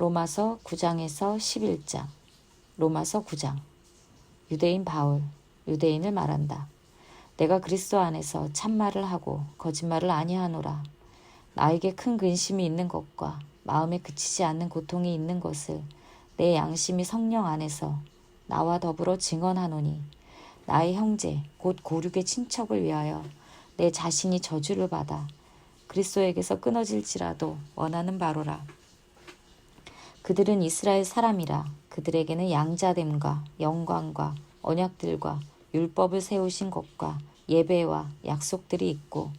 로마서 9장에서 11장. 로마서 9장. 유대인 바울, 유대인을 말한다. 내가 그리스도 안에서 참말을 하고 거짓말을 아니하노라. 나에게 큰 근심이 있는 것과 마음에 그치지 않는 고통이 있는 것을 내 양심이 성령 안에서 나와 더불어 증언하노니, 나의 형제 곧 고륙의 친척을 위하여 내 자신이 저주를 받아 그리스도에게서 끊어질지라도 원하는 바로라. 그들은 이스라엘 사람이라. 그들에게는 양자됨과 영광과 언약들과 율법을 세우신 것과 예배와 약속들이 있고,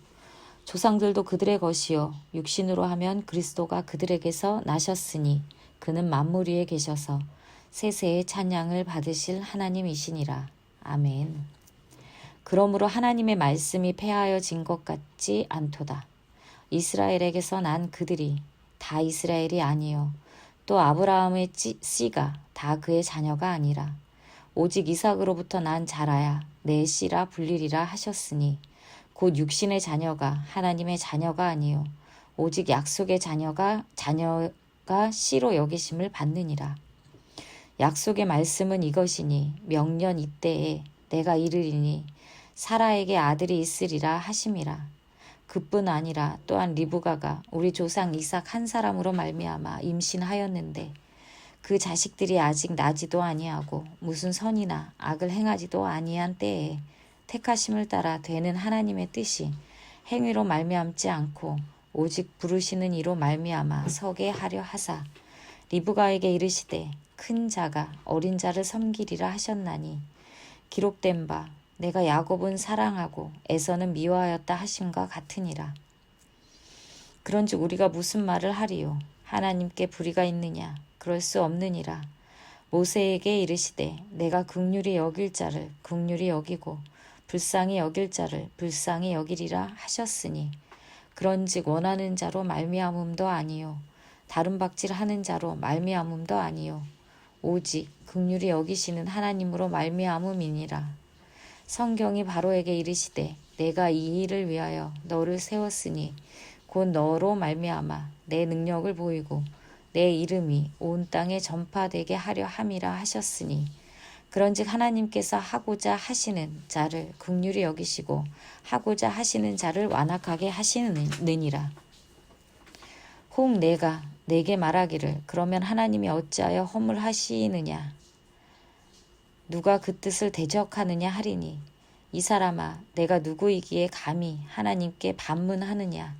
조상들도 그들의 것이요 육신으로 하면 그리스도가 그들에게서 나셨으니 그는 만물 위에 계셔서 세세의 찬양을 받으실 하나님이시니라. 아멘. 그러므로 하나님의 말씀이 폐하여진 것 같지 않도다. 이스라엘에게서 난 그들이 다 이스라엘이 아니요 또 아브라함의 씨가 다 그의 자녀가 아니라 오직 이삭으로부터 난 자라야 내 씨라 불리리라 하셨으니, 곧 육신의 자녀가 하나님의 자녀가 아니요 오직 약속의 자녀가 씨로 여기심을 받느니라. 약속의 말씀은 이것이니, 명년 이때에 내가 이르리니 사라에게 아들이 있으리라 하심이라. 그뿐 아니라 또한 리브가가 우리 조상 이삭 한 사람으로 말미암아 임신하였는데, 그 자식들이 아직 나지도 아니하고 무슨 선이나 악을 행하지도 아니한 때에 택하심을 따라 되는 하나님의 뜻이 행위로 말미암지 않고 오직 부르시는 이로 말미암아 서게 하려 하사, 리브가에게 이르시되 큰 자가 어린 자를 섬기리라 하셨나니, 기록된 바 내가 야곱은 사랑하고 에서는 미워하였다 하심과 같으니라. 그런즉 우리가 무슨 말을 하리요? 하나님께 불의가 있느냐? 그럴 수 없느니라. 모세에게 이르시되 내가 긍휼히 여길 자를 긍휼히 여기고 불쌍히 여길 자를 불쌍히 여기리라 하셨으니, 그런즉 원하는 자로 말미암음도 아니요 다른 박질하는 자로 말미암음도 아니요 오직 긍휼히 여기시는 하나님으로 말미암음이니라. 성경이 바로에게 이르시되 내가 이 일을 위하여 너를 세웠으니 곧 너로 말미암아 내 능력을 보이고 내 이름이 온 땅에 전파되게 하려 함이라 하셨으니, 그런즉 하나님께서 하고자 하시는 자를 긍휼히 여기시고 하고자 하시는 자를 완악하게 하시느니라. 혹 내가 내게 말하기를 그러면 하나님이 어찌하여 허물하시느냐? 누가 그 뜻을 대적하느냐 하리니, 이 사람아 내가 누구이기에 감히 하나님께 반문하느냐?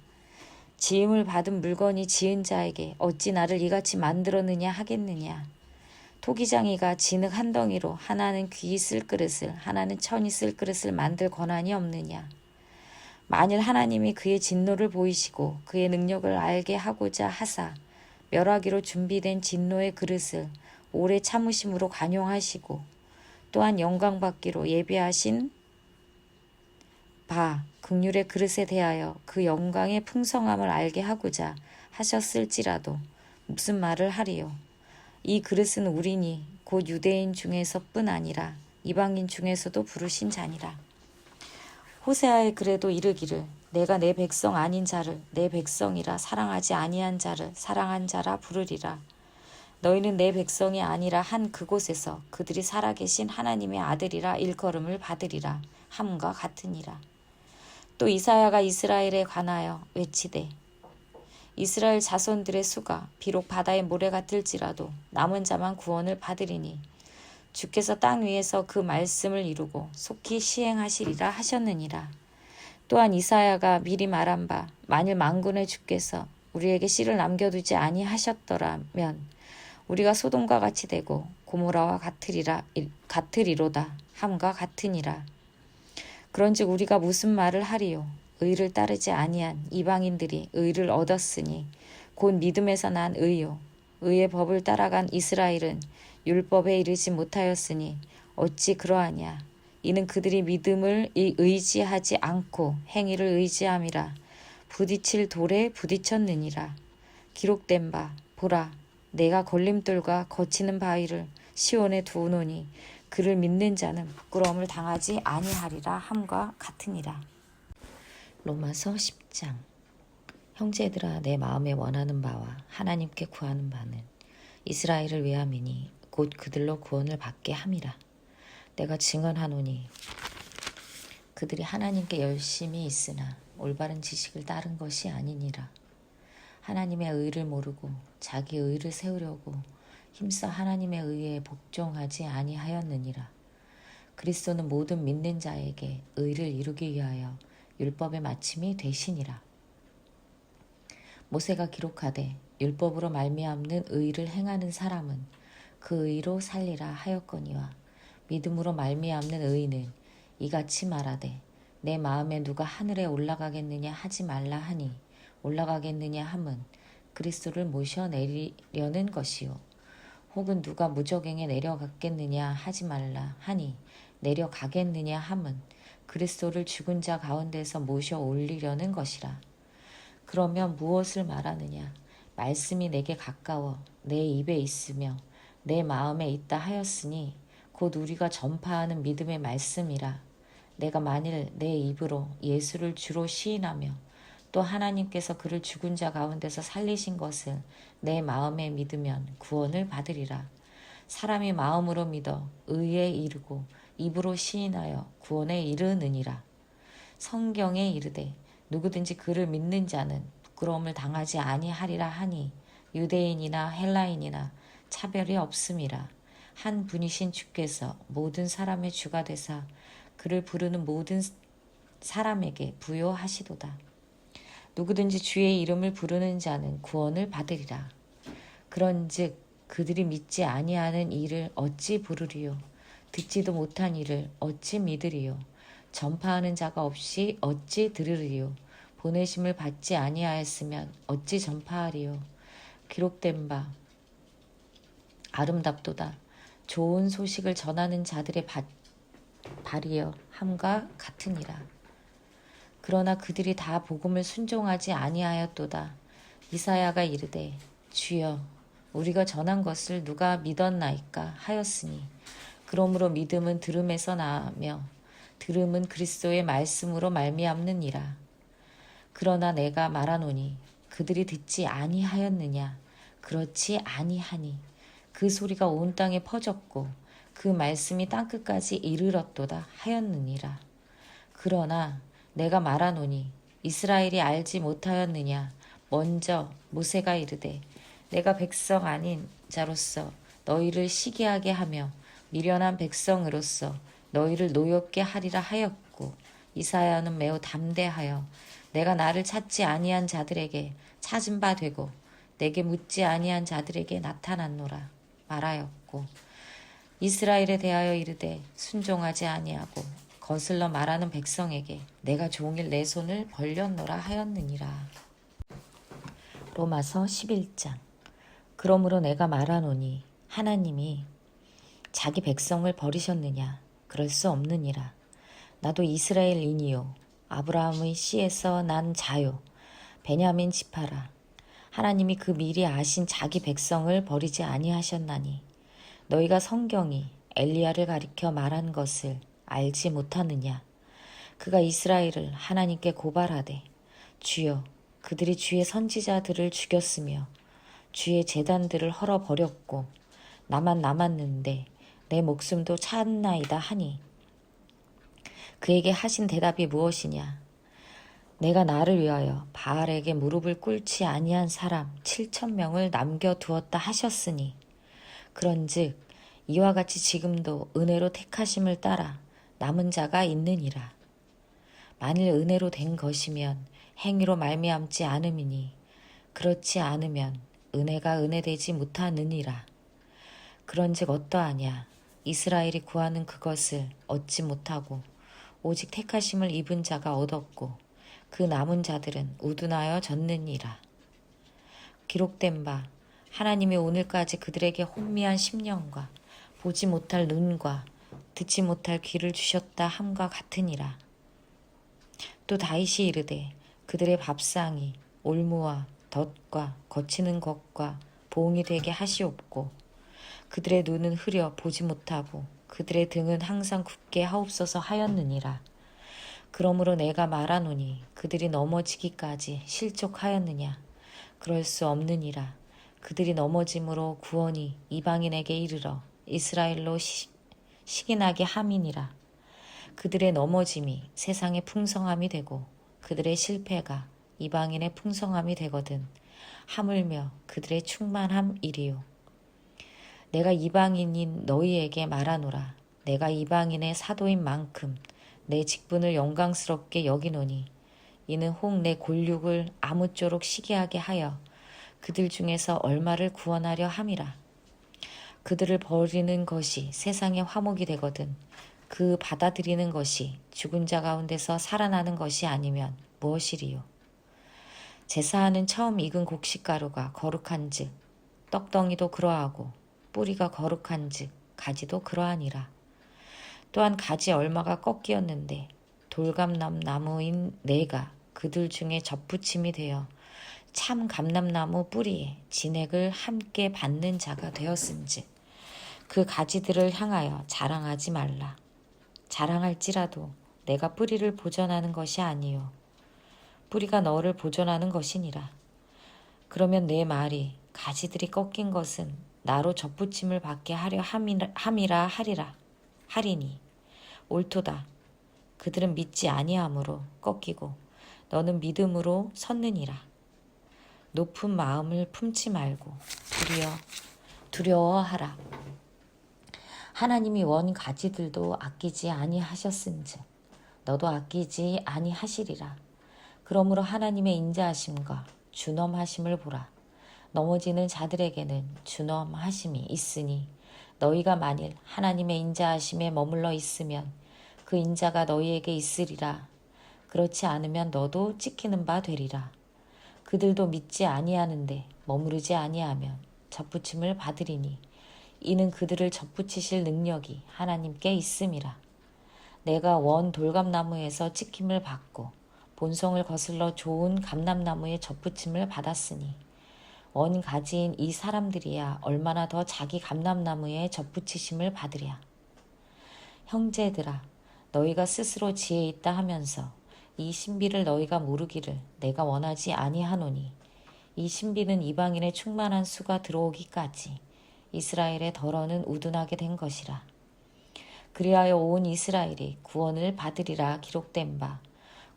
지음을 받은 물건이 지은 자에게 어찌 나를 이같이 만들었느냐 하겠느냐? 토기장이가 진흙 한 덩이로 하나는 귀 쓸 그릇을 하나는 천이 쓸 그릇을 만들 권한이 없느냐? 만일 하나님이 그의 진노를 보이시고 그의 능력을 알게 하고자 하사 멸하기로 준비된 진노의 그릇을 오래 참으심으로 관용하시고, 또한 영광받기로 예비하신 바 긍휼의 그릇에 대하여 그 영광의 풍성함을 알게 하고자 하셨을지라도 무슨 말을 하리요? 이 그릇은 우리니 곧 유대인 중에서뿐 아니라 이방인 중에서도 부르신 자니라. 호세아의 글에도 이르기를 내가 내 백성 아닌 자를 내 백성이라 사랑하지 아니한 자를 사랑한 자라 부르리라. 너희는 내 백성이 아니라 한 그곳에서 그들이 살아계신 하나님의 아들이라 일컬음을 받으리라 함과 같으니라. 또 이사야가 이스라엘에 관하여 외치되 이스라엘 자손들의 수가 비록 바다의 모래 같을지라도 남은 자만 구원을 받으리니, 주께서 땅 위에서 그 말씀을 이루고 속히 시행하시리라 하셨느니라. 또한 이사야가 미리 말한 바 만일 만군의 주께서 우리에게 씨를 남겨두지 아니하셨더라면 우리가 소돔과 같이 되고 고모라와 같으리로다 함과 같으니라. 그런즉 우리가 무슨 말을 하리요? 의를 따르지 아니한 이방인들이 의를 얻었으니 곧 믿음에서 난 의요 의의 법을 따라간 이스라엘은 율법에 이르지 못하였으니 어찌 그러하냐? 이는 그들이 믿음을 의지하지 않고 행위를 의지함이라. 부딪힐 돌에 부딪혔느니라. 기록된 바 보라 내가 걸림돌과 거치는 바위를 시온에 두노니 그를 믿는 자는 부끄러움을 당하지 아니하리라 함과 같으니라. 로마서 10장. 형제들아 내 마음에 원하는 바와 하나님께 구하는 바는 이스라엘을 위함이니 곧 그들로 구원을 받게 함이라. 내가 증언하노니 그들이 하나님께 열심히 있으나 올바른 지식을 따른 것이 아니니라. 하나님의 의를 모르고 자기 의를 세우려고 힘써 하나님의 의에 복종하지 아니하였느니라. 그리스도는 모든 믿는 자에게 의를 이루기 위하여 율법의 마침이 되시니라. 모세가 기록하되 율법으로 말미암는 의를 행하는 사람은 그 의로 살리라 하였거니와 믿음으로 말미암는 의는 이같이 말하되 내 마음에 누가 하늘에 올라가겠느냐 하지 말라 하니 올라가겠느냐 함은 그리스도를 모셔 내리려는 것이요 혹은 누가 무저갱에 내려가겠느냐 하지 말라 하니 내려가겠느냐 함은 그리스도를 죽은 자 가운데서 모셔 올리려는 것이라. 그러면 무엇을 말하느냐? 말씀이 내게 가까워 내 입에 있으며 내 마음에 있다 하였으니 곧 우리가 전파하는 믿음의 말씀이라. 내가 만일 내 입으로 예수를 주로 시인하며 또 하나님께서 그를 죽은 자 가운데서 살리신 것을 내 마음에 믿으면 구원을 받으리라. 사람이 마음으로 믿어 의에 이르고 입으로 시인하여 구원에 이르느니라. 성경에 이르되 누구든지 그를 믿는 자는 부끄러움을 당하지 아니하리라 하니 유대인이나 헬라인이나 차별이 없음이라. 한 분이신 주께서 모든 사람의 주가 되사 그를 부르는 모든 사람에게 부요하시도다. 누구든지 주의 이름을 부르는 자는 구원을 받으리라. 그런즉 그들이 믿지 아니하는 일을 어찌 부르리요? 듣지도 못한 일을 어찌 믿으리요? 전파하는 자가 없이 어찌 들으리요? 보내심을 받지 아니하였으면 어찌 전파하리요? 기록된 바 아름답도다. 좋은 소식을 전하는 자들의 발이여 함과 같으니라. 그러나 그들이 다 복음을 순종하지 아니하였도다. 이사야가 이르되 주여 우리가 전한 것을 누가 믿었나이까 하였으니 그러므로 믿음은 들음에서 나며 들음은 그리스도의 말씀으로 말미암느니라. 그러나 내가 말하노니 그들이 듣지 아니하였느냐? 그렇지 아니하니 그 소리가 온 땅에 퍼졌고 그 말씀이 땅끝까지 이르렀도다 하였느니라. 그러나 내가 말하노니 이스라엘이 알지 못하였느냐? 먼저 모세가 이르되 내가 백성 아닌 자로서 너희를 시기하게 하며 미련한 백성으로서 너희를 노엽게 하리라 하였고 이사야는 매우 담대하여 내가 나를 찾지 아니한 자들에게 찾은 바 되고 내게 묻지 아니한 자들에게 나타났노라 말하였고 이스라엘에 대하여 이르되 순종하지 아니하고 거슬러 말하는 백성에게 내가 종일 내 손을 벌렸노라 하였느니라. 로마서 11장. 그러므로 내가 말하노니 하나님이 자기 백성을 버리셨느냐? 그럴 수 없느니라. 나도 이스라엘인이요 아브라함의 씨에서 난 자요 베냐민 지파라. 하나님이 그 미리 아신 자기 백성을 버리지 아니하셨나니 너희가 성경이 엘리야를 가리켜 말한 것을 알지 못하느냐? 그가 이스라엘을 하나님께 고발하되 주여 그들이 주의 선지자들을 죽였으며 주의 제단들을 헐어버렸고 나만 남았는데 내 목숨도 찾나이다 하니 그에게 하신 대답이 무엇이냐? 내가 나를 위하여 바알에게 무릎을 꿇지 아니한 사람 7,000명을 남겨두었다 하셨으니 그런즉 이와 같이 지금도 은혜로 택하심을 따라 남은 자가 있느니라. 만일 은혜로 된 것이면 행위로 말미암지 않음이니 그렇지 않으면 은혜가 은혜되지 못하느니라. 그런즉 어떠하냐? 이스라엘이 구하는 그것을 얻지 못하고 오직 택하심을 입은 자가 얻었고 그 남은 자들은 우둔하여 졌느니라. 기록된 바 하나님이 오늘까지 그들에게 혼미한 심령과 보지 못할 눈과 듣지 못할 귀를 주셨다 함과 같으니라. 또 다윗이 이르되 그들의 밥상이 올무와 덫과 거치는 것과 보응이 되게 하시옵고 그들의 눈은 흐려 보지 못하고 그들의 등은 항상 굳게 하옵소서 하였느니라. 그러므로 내가 말하노니 그들이 넘어지기까지 실족하였느냐? 그럴 수 없느니라. 그들이 넘어짐으로 구원이 이방인에게 이르러 이스라엘로 시기나게 함이니라. 그들의 넘어짐이 세상의 풍성함이 되고 그들의 실패가 이방인의 풍성함이 되거든 하물며 그들의 충만함이리요. 내가 이방인인 너희에게 말하노라. 내가 이방인의 사도인 만큼 내 직분을 영광스럽게 여기노니 이는 혹 내 골육을 아무쪼록 시기하게 하여 그들 중에서 얼마를 구원하려 함이라. 그들을 버리는 것이 세상의 화목이 되거든 그 받아들이는 것이 죽은 자 가운데서 살아나는 것이 아니면 무엇이리요. 제사하는 처음 익은 곡식가루가 거룩한즉 떡덩이도 그러하고 뿌리가 거룩한즉 가지도 그러하니라. 또한 가지 얼마가 꺾이었는데 돌감나무인 내가 그들 중에 접붙임이 되어 참 감람나무 뿌리에 진액을 함께 받는 자가 되었은즉 그 가지들을 향하여 자랑하지 말라. 자랑할지라도 내가 뿌리를 보존하는 것이 아니요 뿌리가 너를 보존하는 것이니라. 그러면 내 말이 가지들이 꺾인 것은 나로 접붙임을 받게 하려 함이라 하리니 옳도다. 그들은 믿지 아니함으로 꺾이고 너는 믿음으로 섰느니라. 높은 마음을 품지 말고 두려워하라. 하나님이 원 가지들도 아끼지 아니하셨은즉 너도 아끼지 아니하시리라. 그러므로 하나님의 인자하심과 준엄하심을 보라. 넘어지는 자들에게는 준엄하심이 있으니 너희가 만일 하나님의 인자하심에 머물러 있으면 그 인자가 너희에게 있으리라. 그렇지 않으면 너도 찍히는 바 되리라. 그들도 믿지 아니하는데 머무르지 아니하면 접붙임을 받으리니 이는 그들을 접붙이실 능력이 하나님께 있음이라. 내가 원 돌감나무에서 찍힘을 받고 본성을 거슬러 좋은 감람나무에 접붙임을 받았으니 원 가지인 이 사람들이야 얼마나 더 자기 감람나무에 접붙이심을 받으랴. 형제들아, 너희가 스스로 지혜 있다 하면서 이 신비를 너희가 모르기를 내가 원하지 아니하노니 이 신비는 이방인의 충만한 수가 들어오기까지 이스라엘의 덜어는 우둔하게 된 것이라. 그리하여 온 이스라엘이 구원을 받으리라 기록된 바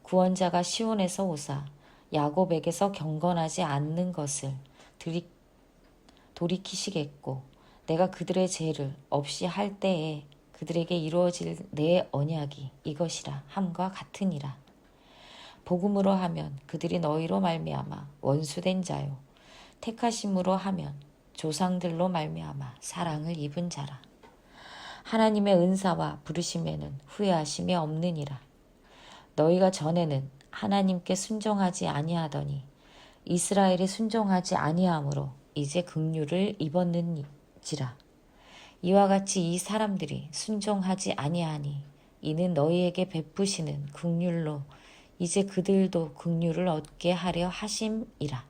구원자가 시온에서 오사 야곱에게서 경건하지 않는 것을 돌이키시겠고 내가 그들의 죄를 없이 할 때에 그들에게 이루어질 내 언약이 이것이라 함과 같으니라. 복음으로 하면 그들이 너희로 말미암아 원수된 자요 택하심으로 하면 조상들로 말미암아 사랑을 입은 자라. 하나님의 은사와 부르심에는 후회하심이 없느니라. 너희가 전에는 하나님께 순종하지 아니하더니 이스라엘이 순종하지 아니하므로 이제 긍휼을 입었는지라. 이와 같이 이 사람들이 순종하지 아니하니 이는 너희에게 베푸시는 긍휼로 이제 그들도 긍휼을 얻게 하려 하심이라.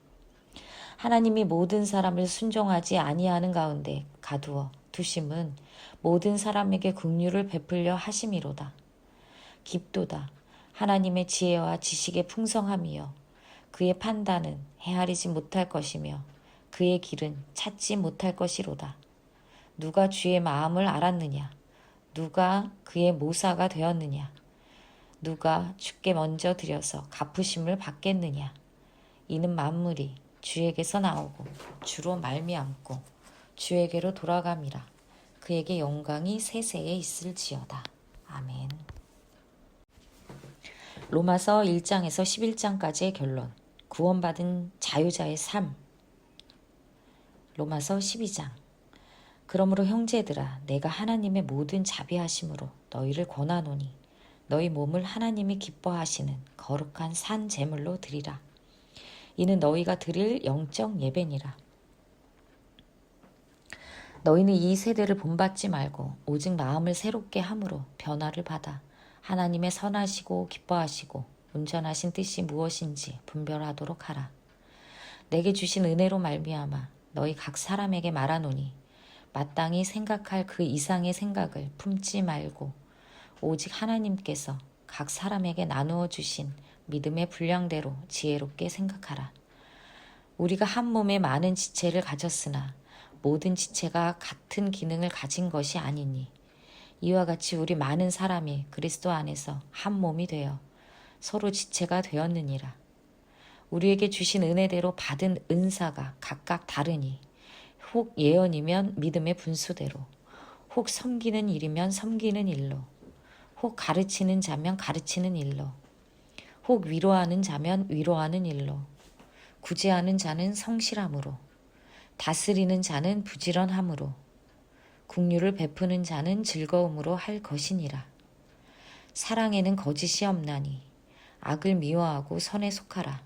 하나님이 모든 사람을 순종하지 아니하는 가운데 가두어 두심은 모든 사람에게 긍휼을 베풀려 하심이로다. 깊도다. 하나님의 지혜와 지식의 풍성함이여 그의 판단은 헤아리지 못할 것이며 그의 길은 찾지 못할 것이로다. 누가 주의 마음을 알았느냐? 누가 그의 모사가 되었느냐? 누가 주께 먼저 드려서 갚으심을 받겠느냐? 이는 만물이 주에게서 나오고 주로 말미암고 주에게로 돌아감이라. 그에게 영광이 세세에 있을지어다. 아멘. 로마서 1장에서 11장까지의 결론. 구원받은 자유자의 삶. 로마서 12장. 그러므로 형제들아 내가 하나님의 모든 자비하심으로 너희를 권하노니 너희 몸을 하나님이 기뻐하시는 거룩한 산 제물로 드리라. 이는 너희가 드릴 영적 예배니라. 너희는 이 세대를 본받지 말고 오직 마음을 새롭게 함으로 변화를 받아 하나님의 선하시고 기뻐하시고 온전하신 뜻이 무엇인지 분별하도록 하라. 내게 주신 은혜로 말미암아 너희 각 사람에게 말하노니 마땅히 생각할 그 이상의 생각을 품지 말고 오직 하나님께서 각 사람에게 나누어 주신 믿음의 분량대로 지혜롭게 생각하라. 우리가 한 몸에 많은 지체를 가졌으나 모든 지체가 같은 기능을 가진 것이 아니니 이와 같이 우리 많은 사람이 그리스도 안에서 한 몸이 되어 서로 지체가 되었느니라. 우리에게 주신 은혜대로 받은 은사가 각각 다르니 혹 예언이면 믿음의 분수대로, 혹 섬기는 일이면 섬기는 일로, 혹 가르치는 자면 가르치는 일로, 혹 위로하는 자면 위로하는 일로, 구제하는 자는 성실함으로, 다스리는 자는 부지런함으로, 긍휼을 베푸는 자는 즐거움으로 할 것이니라. 사랑에는 거짓이 없나니 악을 미워하고 선에 속하라.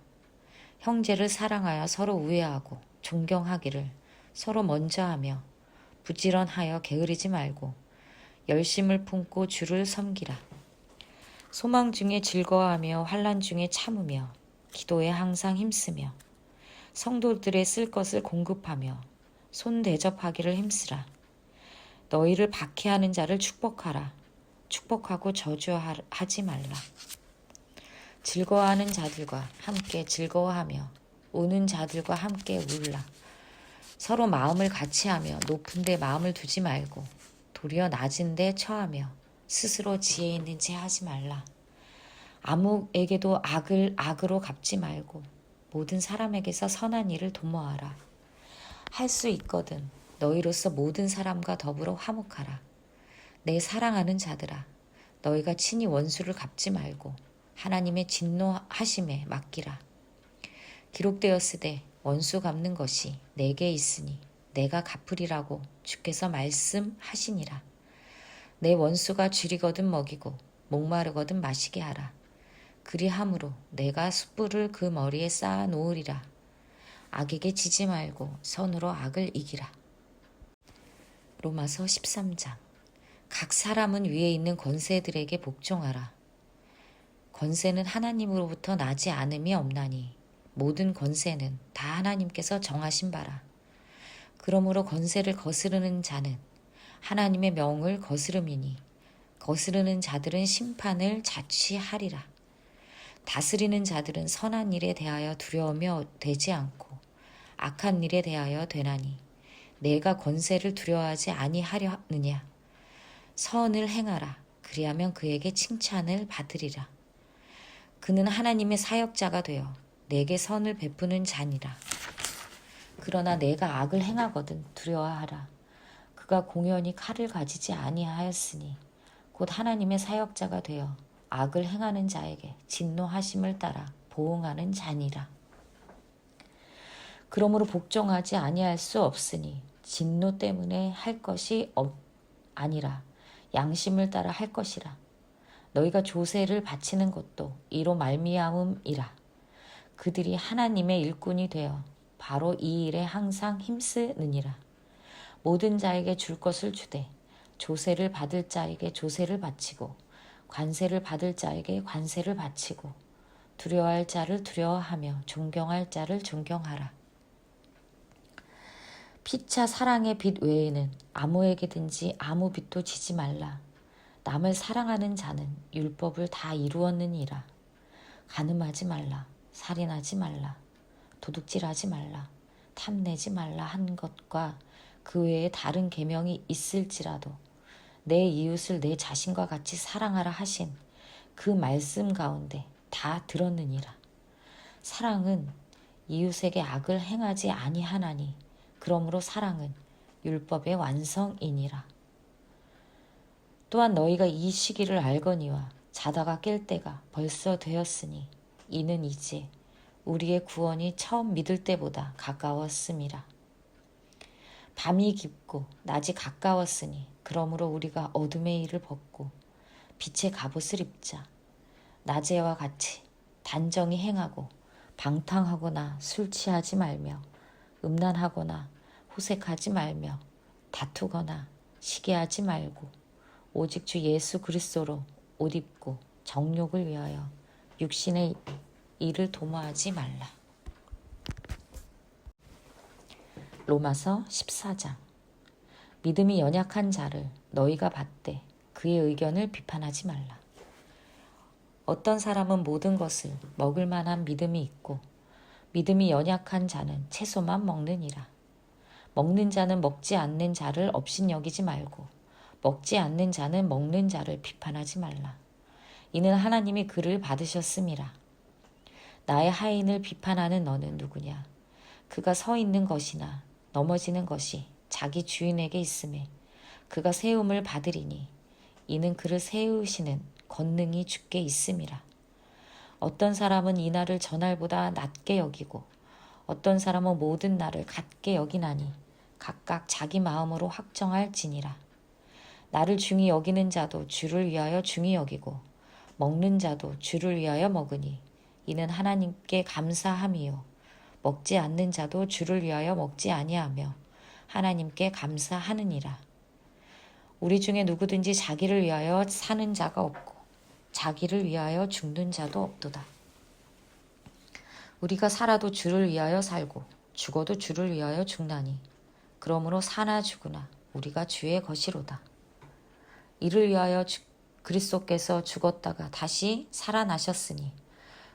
형제를 사랑하여 서로 우애하고 존경하기를 서로 먼저 하며 부지런하여 게으르지 말고 열심을 품고 주를 섬기라. 소망 중에 즐거워하며 환난 중에 참으며 기도에 항상 힘쓰며 성도들의 쓸 것을 공급하며 손 대접하기를 힘쓰라. 너희를 박해하는 자를 축복하라. 축복하고 저주하지 말라. 즐거워하는 자들과 함께 즐거워하며 우는 자들과 함께 울라. 서로 마음을 같이하며 높은 데 마음을 두지 말고 도리어 낮은 데 처하며 스스로 지혜 있는 채 하지 말라. 아무에게도 악을 악으로 갚지 말고 모든 사람에게서 선한 일을 도모하라. 할 수 있거든 너희로서 모든 사람과 더불어 화목하라. 내 사랑하는 자들아, 너희가 친히 원수를 갚지 말고 하나님의 진노하심에 맡기라. 기록되었으되 원수 갚는 것이 내게 있으니 내가 갚으리라고 주께서 말씀하시니라. 내 원수가 줄이거든 먹이고 목마르거든 마시게 하라. 그리함으로 내가 숯불을 그 머리에 쌓아 놓으리라. 악에게 지지 말고 선으로 악을 이기라. 로마서 13장. 각 사람은 위에 있는 권세들에게 복종하라. 권세는 하나님으로부터 나지 않음이 없나니 모든 권세는 다 하나님께서 정하신 바라. 그러므로 권세를 거스르는 자는 하나님의 명을 거스름이니 거스르는 자들은 심판을 자취하리라. 다스리는 자들은 선한 일에 대하여 두려우며 되지 않고 악한 일에 대하여 되나니 내가 권세를 두려워하지 아니하려느냐. 선을 행하라. 그리하면 그에게 칭찬을 받으리라. 그는 하나님의 사역자가 되어 내게 선을 베푸는 자니라. 그러나 내가 악을 행하거든 두려워하라. 그가 공연히 칼을 가지지 아니하였으니 곧 하나님의 사역자가 되어 악을 행하는 자에게 진노하심을 따라 보응하는 자니라. 그러므로 복종하지 아니할 수 없으니 진노 때문에 할 것이 아니라 양심을 따라 할 것이라. 너희가 조세를 바치는 것도 이로 말미암음이라. 그들이 하나님의 일꾼이 되어 바로 이 일에 항상 힘쓰느니라. 모든 자에게 줄 것을 주되 조세를 받을 자에게 조세를 바치고 관세를 받을 자에게 관세를 바치고 두려워할 자를 두려워하며 존경할 자를 존경하라. 피차 사랑의 빚 외에는 아무에게든지 아무 빚도 지지 말라. 남을 사랑하는 자는 율법을 다 이루었느니라. 간음하지 말라. 살인하지 말라. 도둑질하지 말라. 탐내지 말라 한 것과 그 외에 다른 계명이 있을지라도 내 이웃을 내 자신과 같이 사랑하라 하신 그 말씀 가운데 다 들었느니라. 사랑은 이웃에게 악을 행하지 아니하나니 그러므로 사랑은 율법의 완성이니라. 또한 너희가 이 시기를 알거니와 자다가 깰 때가 벌써 되었으니 이는 이제 우리의 구원이 처음 믿을 때보다 가까웠음이라. 밤이 깊고 낮이 가까웠으니 그러므로 우리가 어둠의 일을 벗고 빛의 갑옷을 입자. 낮에와 같이 단정히 행하고 방탕하거나 술 취하지 말며 음란하거나 호색하지 말며 다투거나 시기하지 말고 오직 주 예수 그리스도로 옷 입고 정욕을 위하여 육신의 일을 도모하지 말라. 로마서 14장. 믿음이 연약한 자를 너희가 받되 그의 의견을 비판하지 말라. 어떤 사람은 모든 것을 먹을 만한 믿음이 있고 믿음이 연약한 자는 채소만 먹느니라. 먹는 자는 먹지 않는 자를 업신여기지 말고 먹지 않는 자는 먹는 자를 비판하지 말라. 이는 하나님이 그를 받으셨음이라. 나의 하인을 비판하는 너는 누구냐? 그가 서 있는 것이나 넘어지는 것이 자기 주인에게 있음에 그가 세움을 받으리니 이는 그를 세우시는 권능이 주께 있음이라. 어떤 사람은 이 날을 저날보다 낮게 여기고 어떤 사람은 모든 날을 같게 여기나니 각각 자기 마음으로 확정할지니라. 나를 중히 여기는 자도 주를 위하여 중히 여기고 먹는 자도 주를 위하여 먹으니 이는 하나님께 감사함이요 먹지 않는 자도 주를 위하여 먹지 아니하며 하나님께 감사하느니라. 우리 중에 누구든지 자기를 위하여 사는 자가 없고 자기를 위하여 죽는 자도 없도다. 우리가 살아도 주를 위하여 살고 죽어도 주를 위하여 죽나니 그러므로 사나 죽으나 우리가 주의 것이로다. 이를 위하여 그리스도께서 죽었다가 다시 살아나셨으니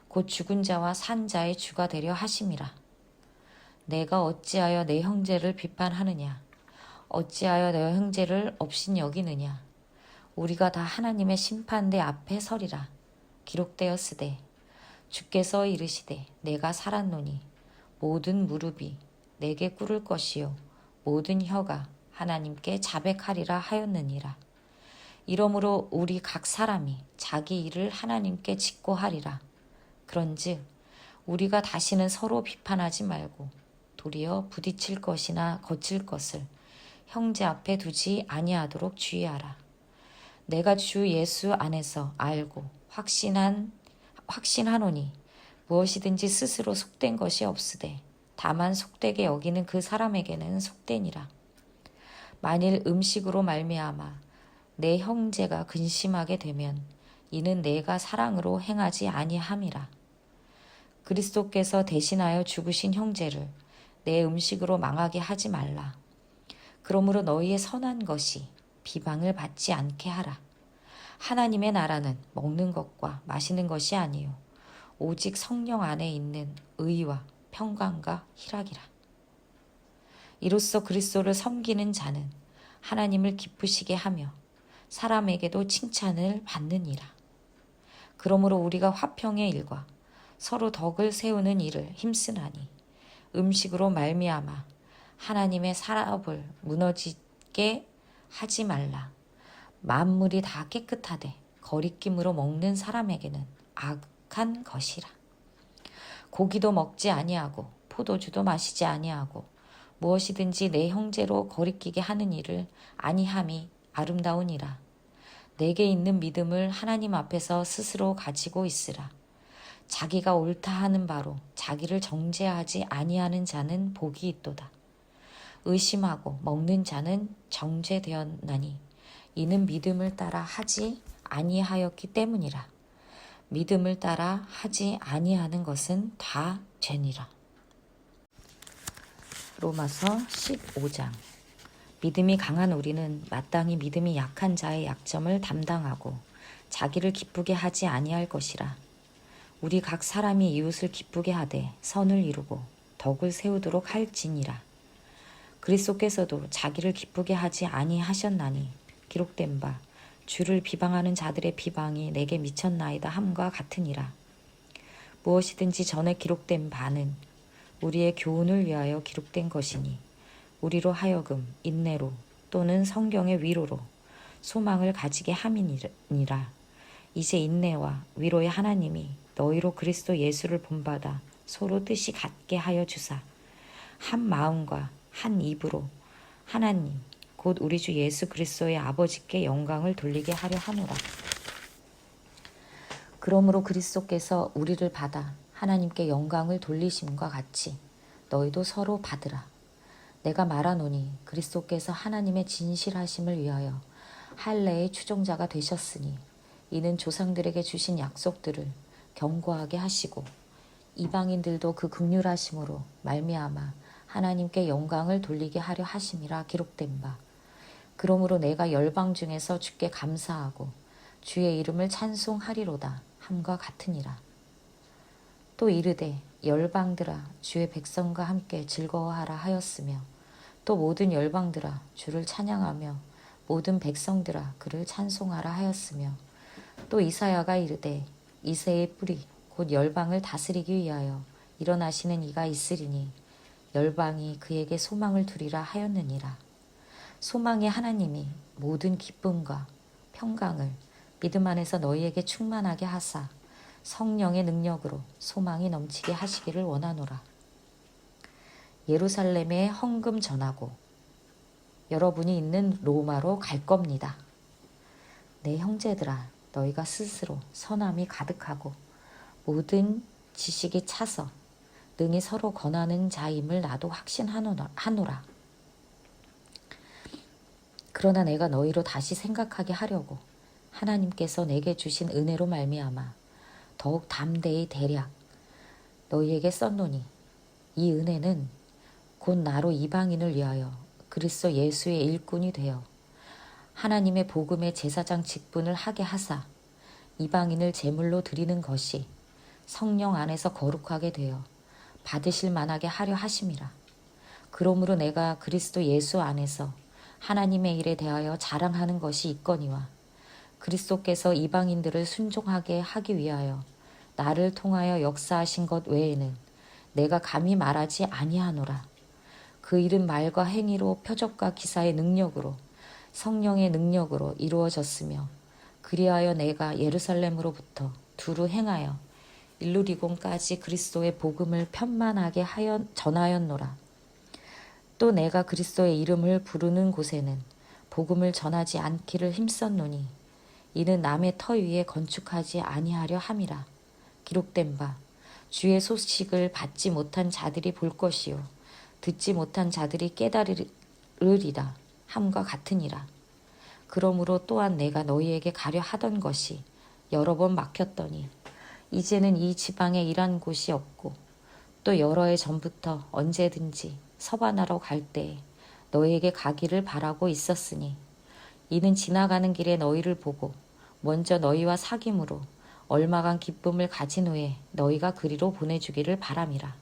곧 죽은 자와 산 자의 주가 되려 하심이라. 내가 어찌하여 내 형제를 비판하느냐? 어찌하여 내 형제를 업신여기느냐? 우리가 다 하나님의 심판대 앞에 서리라. 기록되었으되 주께서 이르시되 내가 살았노니 모든 무릎이 내게 꿇을 것이요 모든 혀가 하나님께 자백하리라 하였느니라. 이러므로 우리 각 사람이 자기 일을 하나님께 직고하리라. 그런즉 우리가 다시는 서로 비판하지 말고 도리어 부딪힐 것이나 거칠 것을 형제 앞에 두지 아니하도록 주의하라. 내가 주 예수 안에서 알고 확신하노니 무엇이든지 스스로 속된 것이 없으되 다만 속되게 여기는 그 사람에게는 속되니라. 만일 음식으로 말미암아 내 형제가 근심하게 되면 이는 내가 사랑으로 행하지 아니함이라. 그리스도께서 대신하여 죽으신 형제를 내 음식으로 망하게 하지 말라. 그러므로 너희의 선한 것이 비방을 받지 않게 하라. 하나님의 나라는 먹는 것과 마시는 것이 아니요 오직 성령 안에 있는 의와 평강과 희락이라. 이로써 그리스도를 섬기는 자는 하나님을 기쁘시게 하며 사람에게도 칭찬을 받느니라. 그러므로 우리가 화평의 일과 서로 덕을 세우는 일을 힘쓰나니 음식으로 말미암아 하나님의 사업을 무너지게 하지 말라. 만물이 다 깨끗하되 거리낌으로 먹는 사람에게는 악한 것이라. 고기도 먹지 아니하고 포도주도 마시지 아니하고 무엇이든지 내 형제로 거리끼게 하는 일을 아니함이 아름다우니라. 내게 있는 믿음을 하나님 앞에서 스스로 가지고 있으라. 자기가 옳다 하는 바로 자기를 정죄하지 아니하는 자는 복이 있도다. 의심하고 먹는 자는 정죄되었나니 이는 믿음을 따라 하지 아니하였기 때문이라. 믿음을 따라 하지 아니하는 것은 다 죄니라. 로마서 15장. 믿음이 강한 우리는 마땅히 믿음이 약한 자의 약점을 담당하고 자기를 기쁘게 하지 아니할 것이라. 우리 각 사람이 이웃을 기쁘게 하되 선을 이루고 덕을 세우도록 할지니라. 그리스도께서도 자기를 기쁘게 하지 아니하셨나니 기록된 바 주를 비방하는 자들의 비방이 내게 미쳤나이다 함과 같으니라. 무엇이든지 전에 기록된 바는 우리의 교훈을 위하여 기록된 것이니 우리로 하여금 인내로 또는 성경의 위로로 소망을 가지게 함이니라. 이제 인내와 위로의 하나님이 너희로 그리스도 예수를 본받아 서로 뜻이 같게 하여 주사 한 마음과 한 입으로 하나님 곧 우리 주 예수 그리스도의 아버지께 영광을 돌리게 하려 하노라. 그러므로 그리스도께서 우리를 받아 하나님께 영광을 돌리심과 같이 너희도 서로 받으라. 내가 말하노니 그리스도께서 하나님의 진실하심을 위하여 할례의 추종자가 되셨으니 이는 조상들에게 주신 약속들을 견고하게 하시고 이방인들도 그 긍휼하심으로 말미암아 하나님께 영광을 돌리게 하려 하심이라 기록된 바. 그러므로 내가 열방 중에서 주께 감사하고 주의 이름을 찬송하리로다 함과 같으니라. 또 이르되 열방들아 주의 백성과 함께 즐거워하라 하였으며 또 모든 열방들아 주를 찬양하며 모든 백성들아 그를 찬송하라 하였으며 또 이사야가 이르되 이새의 뿌리 곧 열방을 다스리기 위하여 일어나시는 이가 있으리니 열방이 그에게 소망을 두리라 하였느니라. 소망의 하나님이 모든 기쁨과 평강을 믿음 안에서 너희에게 충만하게 하사 성령의 능력으로 소망이 넘치게 하시기를 원하노라. 예루살렘에 헌금 전하고 여러분이 있는 로마로 갈 겁니다. 내 형제들아 너희가 스스로 선함이 가득하고 모든 지식이 차서 능히 서로 권하는 자임을 나도 확신하노라. 그러나 내가 너희로 다시 생각하게 하려고 하나님께서 내게 주신 은혜로 말미암아 더욱 담대히 대략 너희에게 썼노니 이 은혜는 곧 나로 이방인을 위하여 그리스도 예수의 일꾼이 되어 하나님의 복음의 제사장 직분을 하게 하사 이방인을 제물로 드리는 것이 성령 안에서 거룩하게 되어 받으실 만하게 하려 하심이라. 그러므로 내가 그리스도 예수 안에서 하나님의 일에 대하여 자랑하는 것이 있거니와 그리스도께서 이방인들을 순종하게 하기 위하여 나를 통하여 역사하신 것 외에는 내가 감히 말하지 아니하노라. 그 일은 말과 행위로 표적과 기사의 능력으로 성령의 능력으로 이루어졌으며 그리하여 내가 예루살렘으로부터 두루 행하여 일루리곤까지 그리스도의 복음을 편만하게 전하였노라. 또 내가 그리스도의 이름을 부르는 곳에는 복음을 전하지 않기를 힘썼노니 이는 남의 터 위에 건축하지 아니하려 함이라. 기록된 바 주의 소식을 받지 못한 자들이 볼 것이요 듣지 못한 자들이 깨달으리라 함과 같으니라. 그러므로 또한 내가 너희에게 가려 하던 것이 여러 번 막혔더니 이제는 이 지방에 일한 곳이 없고 또 여러 해 전부터 언제든지 서반하러 갈 때에 너희에게 가기를 바라고 있었으니 이는 지나가는 길에 너희를 보고 먼저 너희와 사귐으로 얼마간 기쁨을 가진 후에 너희가 그리로 보내주기를 바람이라.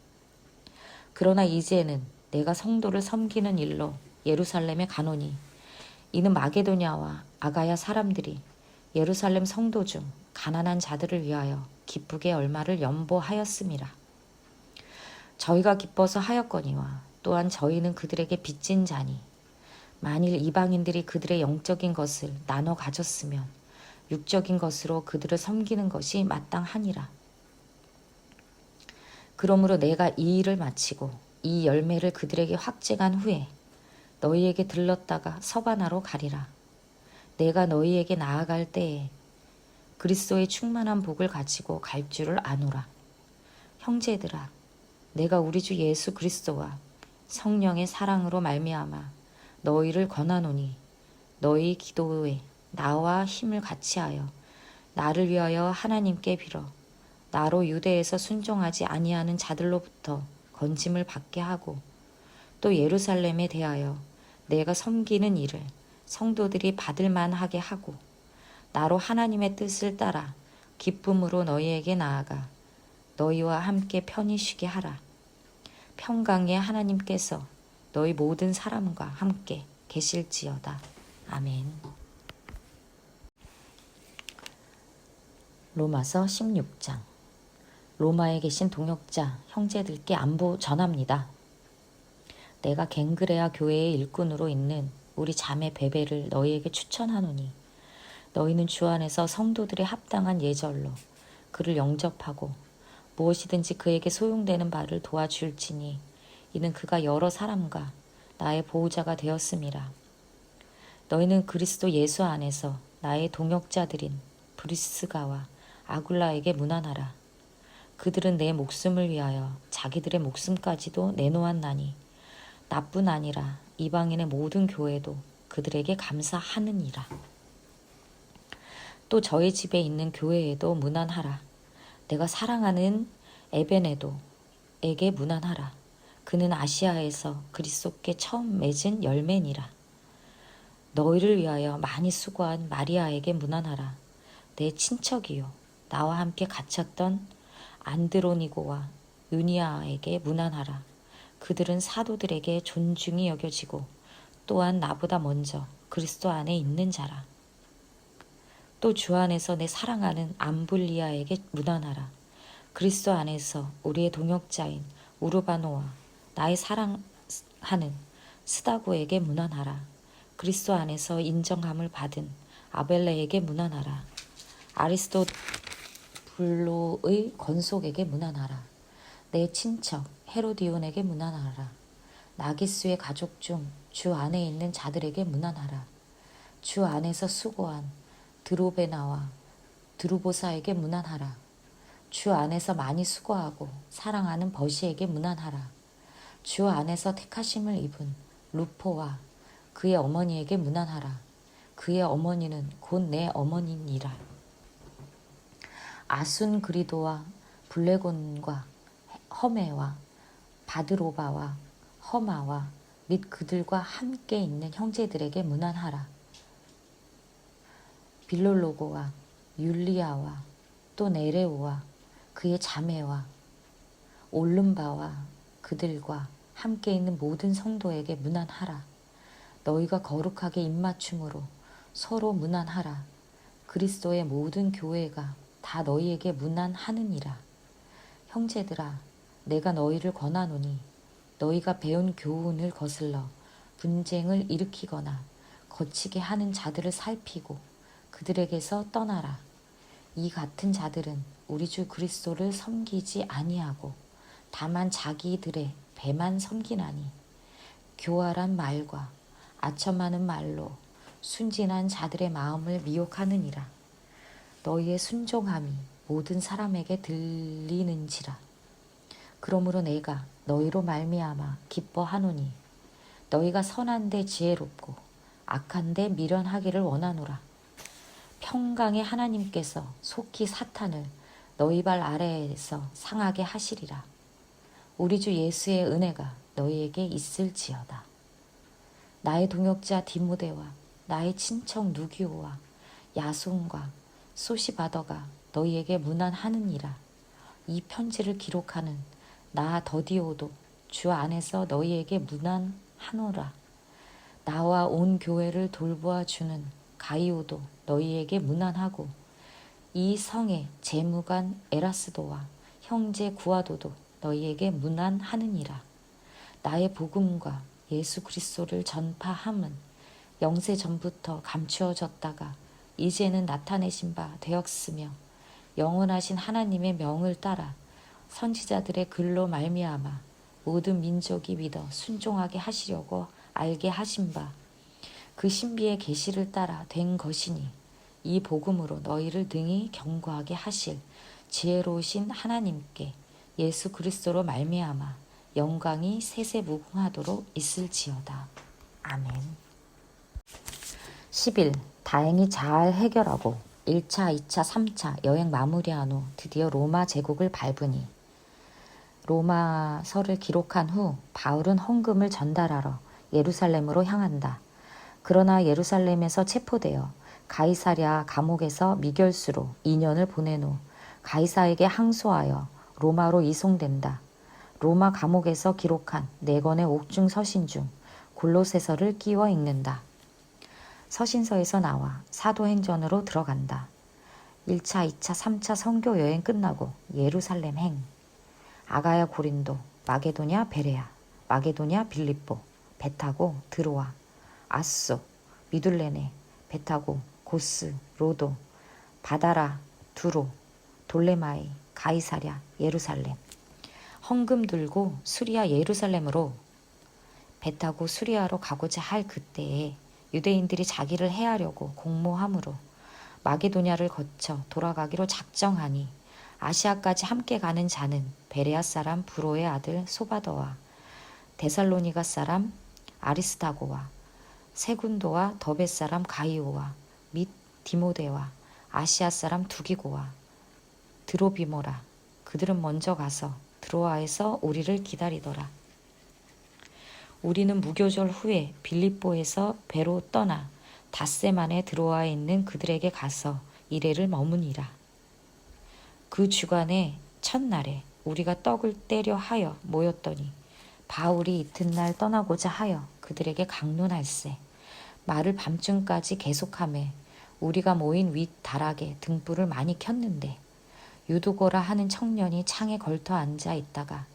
그러나 이제는 내가 성도를 섬기는 일로 예루살렘에 가노니 이는 마게도냐와 아가야 사람들이 예루살렘 성도 중 가난한 자들을 위하여 기쁘게 얼마를 연보하였음이라. 저희가 기뻐서 하였거니와 또한 저희는 그들에게 빚진 자니 만일 이방인들이 그들의 영적인 것을 나눠 가졌으면 육적인 것으로 그들을 섬기는 것이 마땅하니라. 그러므로 내가 이 일을 마치고 이 열매를 그들에게 확증한 후에 너희에게 들렀다가 서바나로 가리라. 내가 너희에게 나아갈 때에 그리스도의 충만한 복을 가지고 갈 줄을 아노라. 형제들아, 내가 우리 주 예수 그리스도와 성령의 사랑으로 말미암아 너희를 권하노니 너희 기도에 나와 힘을 같이하여 나를 위하여 하나님께 빌어 나로 유대에서 순종하지 아니하는 자들로부터 건짐을 받게 하고 또 예루살렘에 대하여 내가 섬기는 일을 성도들이 받을 만하게 하고 나로 하나님의 뜻을 따라 기쁨으로 너희에게 나아가 너희와 함께 편히 쉬게 하라. 평강의 하나님께서 너희 모든 사람과 함께 계실지어다. 아멘. 로마서 16장. 로마에 계신 동역자 형제들께 안부 전합니다. 내가 갱그레아 교회의 일꾼으로 있는 우리 자매 베베를 너희에게 추천하노니 너희는 주 안에서 성도들의 합당한 예절로 그를 영접하고 무엇이든지 그에게 소용되는 바를 도와줄지니 이는 그가 여러 사람과 나의 보호자가 되었음이라. 너희는 그리스도 예수 안에서 나의 동역자들인 브리스가와 아굴라에게 문안하라. 그들은 내 목숨을 위하여 자기들의 목숨까지도 내놓았나니 나뿐 아니라 이방인의 모든 교회도 그들에게 감사하느니라. 또 저희 집에 있는 교회에도 문안하라. 내가 사랑하는 에베네도에게 문안하라. 그는 아시아에서 그리스도께 처음 맺은 열매니라. 너희를 위하여 많이 수고한 마리아에게 문안하라. 내 친척이요 나와 함께 갇혔던 안드로니고와 느니아에게 문안하라. 그들은 사도들에게 존중이 여겨지고 또한 나보다 먼저 그리스도 안에 있는 자라. 또 주 안에서 내 사랑하는 암블리아에게 문안하라. 그리스도 안에서 우리의 동역자인 우르바노와 나의 사랑하는 스다고에게 문안하라. 그리스도 안에서 인정함을 받은 아벨레에게 문안하라. 아리스토블로의 건속에게 문안하라. 내 친척 헤로디온에게 문안하라. 나기스의 가족 중 주 안에 있는 자들에게 문안하라. 주 안에서 수고한 드로베나와 드루보사에게 문안하라. 주 안에서 많이 수고하고 사랑하는 버시에게 문안하라. 주 안에서 택하심을 입은 루포와 그의 어머니에게 문안하라. 그의 어머니는 곧 내 어머니니라. 아순그리도와 블레곤과 허메와 바드로바와 허마와 및 그들과 함께 있는 형제들에게 문안하라. 빌롤로고와 율리아와 또 네레오와 그의 자매와 올름바와 그들과 함께 있는 모든 성도에게 문안하라. 너희가 거룩하게 입맞춤으로 서로 문안하라. 그리스도의 모든 교회가 다 너희에게 문안하느니라. 형제들아, 내가 너희를 권하노니 너희가 배운 교훈을 거슬러 분쟁을 일으키거나 거치게 하는 자들을 살피고 그들에게서 떠나라. 이 같은 자들은 우리 주 그리스도를 섬기지 아니하고 다만 자기들의 배만 섬기나니 교활한 말과 아첨하는 말로 순진한 자들의 마음을 미혹하느니라. 너희의 순종함이 모든 사람에게 들리는지라. 그러므로 내가 너희로 말미암아 기뻐하노니 너희가 선한데 지혜롭고 악한데 미련하기를 원하노라. 평강의 하나님께서 속히 사탄을 너희 발 아래에서 상하게 하시리라. 우리 주 예수의 은혜가 너희에게 있을지어다. 나의 동역자 디모데와 나의 친척 누기오와 야손과 소시바더가 너희에게 문안하느니라. 이 편지를 기록하는 나 더디오도 주 안에서 너희에게 문안하노라. 나와 온 교회를 돌보아 주는 가이오도 너희에게 문안하고 이 성의 재무관 에라스도와 형제 구아도도 너희에게 문안하느니라. 나의 복음과 예수 그리스도를 전파함은 영세 전부터 감추어졌다가 이제는 나타내신 바 되었으며 영원하신 하나님의 명을 따라 선지자들의 글로 말미암아 모든 민족이 믿어 순종하게 하시려고 알게 하신 바 그 신비의 계시를 따라 된 것이니 이 복음으로 너희를 능히 경고하게 하실 지혜로우신 하나님께 예수 그리스도로 말미암아 영광이 세세무궁하도록 있을지어다. 아멘. 10일 다행히 잘 해결하고 1차, 2차, 3차 여행 마무리한 후 드디어 로마 제국을 밟으니 로마서를 기록한 후 바울은 헌금을 전달하러 예루살렘으로 향한다. 그러나 예루살렘에서 체포되어 가이사랴 감옥에서 미결수로 2년을 보낸 후 가이사에게 항소하여 로마로 이송된다. 로마 감옥에서 기록한 4권의 옥중 서신 중 골로새서를 끼워 읽는다. 서신서에서 나와 사도행전으로 들어간다. 1차, 2차, 3차 선교 여행 끝나고 예루살렘 행. 아가야 고린도, 마게도냐 베레아, 마게도냐 빌립보, 배 타고 드로아, 아소, 미둘레네, 배 타고 고스, 로도, 바다라, 두로, 돌레마이, 가이사랴, 예루살렘. 헌금 들고 수리아 예루살렘으로 배 타고 수리아로 가고자 할 그때에 유대인들이 자기를 해하려고 공모함으로 마게도냐를 거쳐 돌아가기로 작정하니 아시아까지 함께 가는 자는 베레아 사람 브로의 아들 소바더와 데살로니가 사람 아리스다고와 세군도와 더베 사람 가이오와 및 디모데와 아시아 사람 두기고와 드로비모라. 그들은 먼저 가서 드로아에서 우리를 기다리더라. 우리는 무교절 후에 빌립보에서 배로 떠나 닷새 만에 드로아에 있는 그들에게 가서 이래를 머무니라. 그 주간의 첫날에 우리가 떡을 떼려 하여 모였더니 바울이 이튿날 떠나고자 하여 그들에게 강론할세. 말을 밤중까지 계속하매 우리가 모인 윗 다락에 등불을 많이 켰는데 유두고라 하는 청년이 창에 걸터 앉아 있다가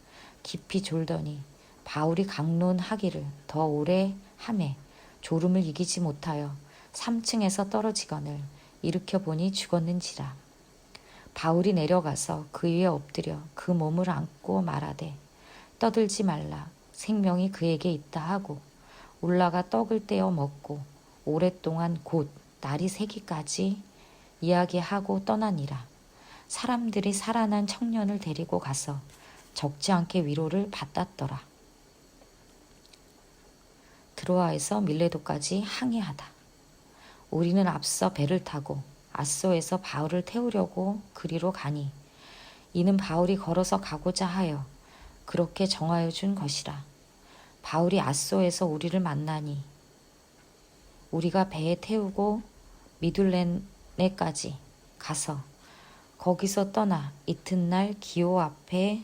깊이 졸더니 바울이 강론하기를 더 오래 하매 졸음을 이기지 못하여 3층에서 떨어지거늘 일으켜 보니 죽었는지라. 바울이 내려가서 그 위에 엎드려 그 몸을 안고 말하되 떠들지 말라. 생명이 그에게 있다 하고 올라가 떡을 떼어 먹고 오랫동안 곧 날이 새기까지 이야기하고 떠나니라. 사람들이 살아난 청년을 데리고 가서 적지 않게 위로를 받았더라. 드로아에서 밀레도까지 항해하다. 우리는 앞서 배를 타고 아소에서 바울을 태우려고 그리로 가니 이는 바울이 걸어서 가고자 하여 그렇게 정하여 준 것이라. 바울이 아소에서 우리를 만나니 우리가 배에 태우고 미둘레네까지 가서 거기서 떠나 이튿날 기오 앞에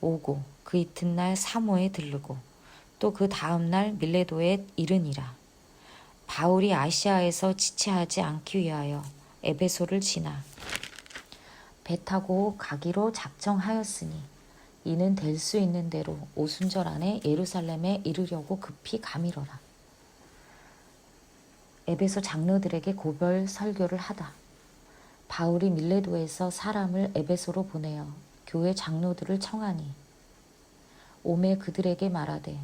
오고 그 이튿날 사모에 들르고 또 그 다음날 밀레도에 이르니라. 바울이 아시아에서 지체하지 않기 위하여 에베소를 지나 배 타고 가기로 작정하였으니 이는 될 수 있는 대로 오순절 안에 예루살렘에 이르려고 급히 가미러라. 에베소 장로들에게 고별 설교를 하다. 바울이 밀레도에서 사람을 에베소로 보내어 교회 장로들을 청하니 오매 그들에게 말하되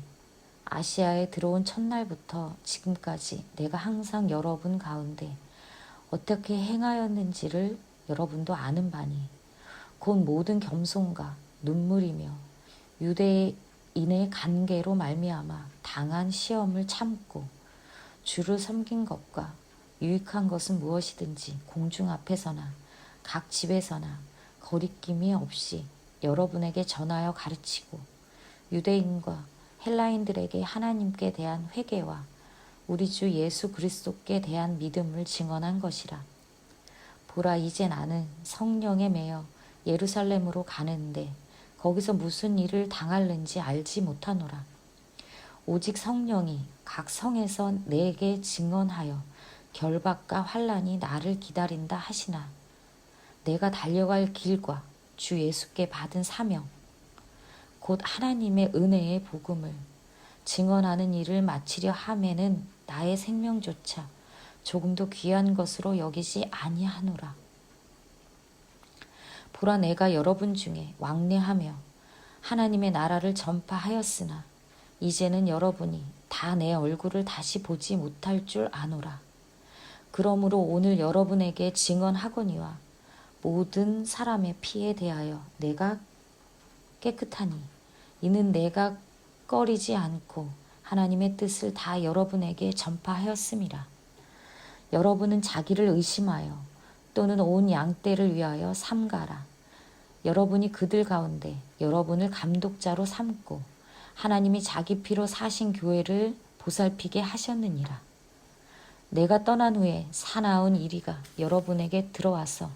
아시아에 들어온 첫날부터 지금까지 내가 항상 여러분 가운데 어떻게 행하였는지를 여러분도 아는 바니 곧 모든 겸손과 눈물이며 유대인의 관계로 말미암아 당한 시험을 참고 주를 섬긴 것과 유익한 것은 무엇이든지 공중 앞에서나 각 집에서나 거리낌이 없이 여러분에게 전하여 가르치고 유대인과 헬라인들에게 하나님께 대한 회개와 우리 주 예수 그리스도께 대한 믿음을 증언한 것이라. 보라, 이제 나는 성령에 매여 예루살렘으로 가는데 거기서 무슨 일을 당할는지 알지 못하노라. 오직 성령이 각 성에서 내게 증언하여 결박과 환난이 나를 기다린다 하시나 내가 달려갈 길과 주 예수께 받은 사명 곧 하나님의 은혜의 복음을 증언하는 일을 마치려 하매는 나의 생명조차 조금도 귀한 것으로 여기지 아니하노라. 보라, 내가 여러분 중에 왕래하며 하나님의 나라를 전파하였으나 이제는 여러분이 다 내 얼굴을 다시 보지 못할 줄 아노라. 그러므로 오늘 여러분에게 증언하거니와 모든 사람의 피에 대하여 내가 깨끗하니 이는 내가 꺼리지 않고 하나님의 뜻을 다 여러분에게 전파하였음이라. 여러분은 자기를 의심하여 또는 온 양떼를 위하여 삼가라. 여러분이 그들 가운데 여러분을 감독자로 삼고 하나님이 자기 피로 사신 교회를 보살피게 하셨느니라. 내가 떠난 후에 사나운 이리가 여러분에게 들어와서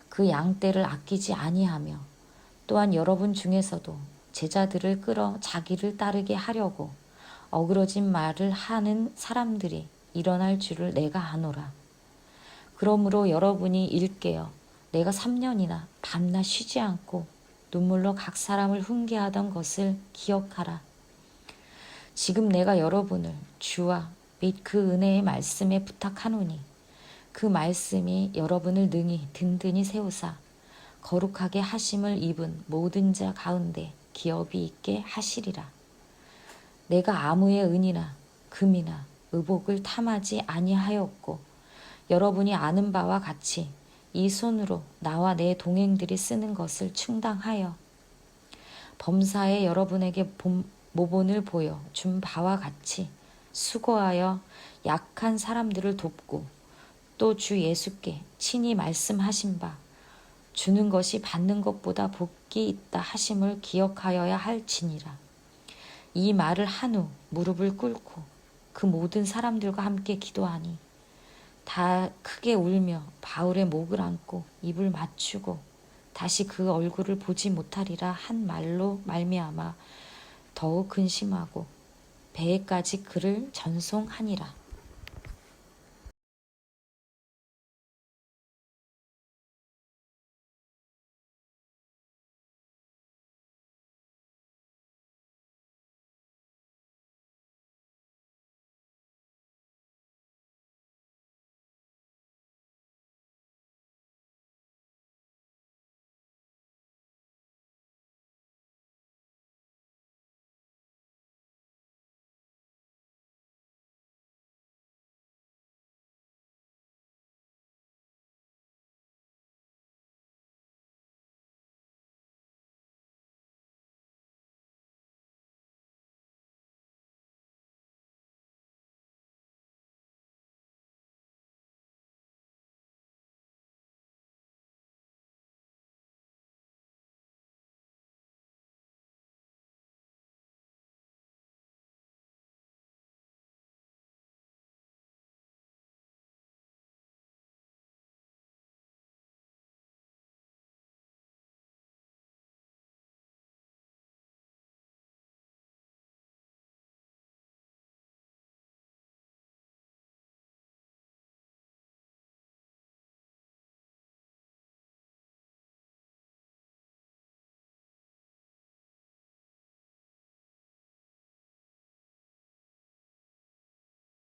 그 양떼를 아끼지 아니하며 또한 여러분 중에서도 제자들을 끌어 자기를 따르게 하려고 어그러진 말을 하는 사람들이 일어날 줄을 내가 아노라. 그러므로 여러분이 일깨어 내가 3년이나 밤낮 쉬지 않고 눈물로 각 사람을 훈계하던 것을 기억하라. 지금 내가 여러분을 주와 및 그 은혜의 말씀에 부탁하노니 그 말씀이 여러분을 능히 든든히 세우사 거룩하게 하심을 입은 모든 자 가운데 기업이 있게 하시리라. 내가 아무의 은이나 금이나 의복을 탐하지 아니하였고 여러분이 아는 바와 같이 이 손으로 나와 내 동행들이 쓰는 것을 충당하여 범사에 여러분에게 모본을 보여 준 바와 같이 수고하여 약한 사람들을 돕고 또 주 예수께 친히 말씀하신 바 주는 것이 받는 것보다 복이 있다 하심을 기억하여야 할지니라. 이 말을 한 후 무릎을 꿇고 그 모든 사람들과 함께 기도하니 다 크게 울며 바울의 목을 안고 입을 맞추고 다시 그 얼굴을 보지 못하리라 한 말로 말미암아 더욱 근심하고 배에까지 그를 전송하니라.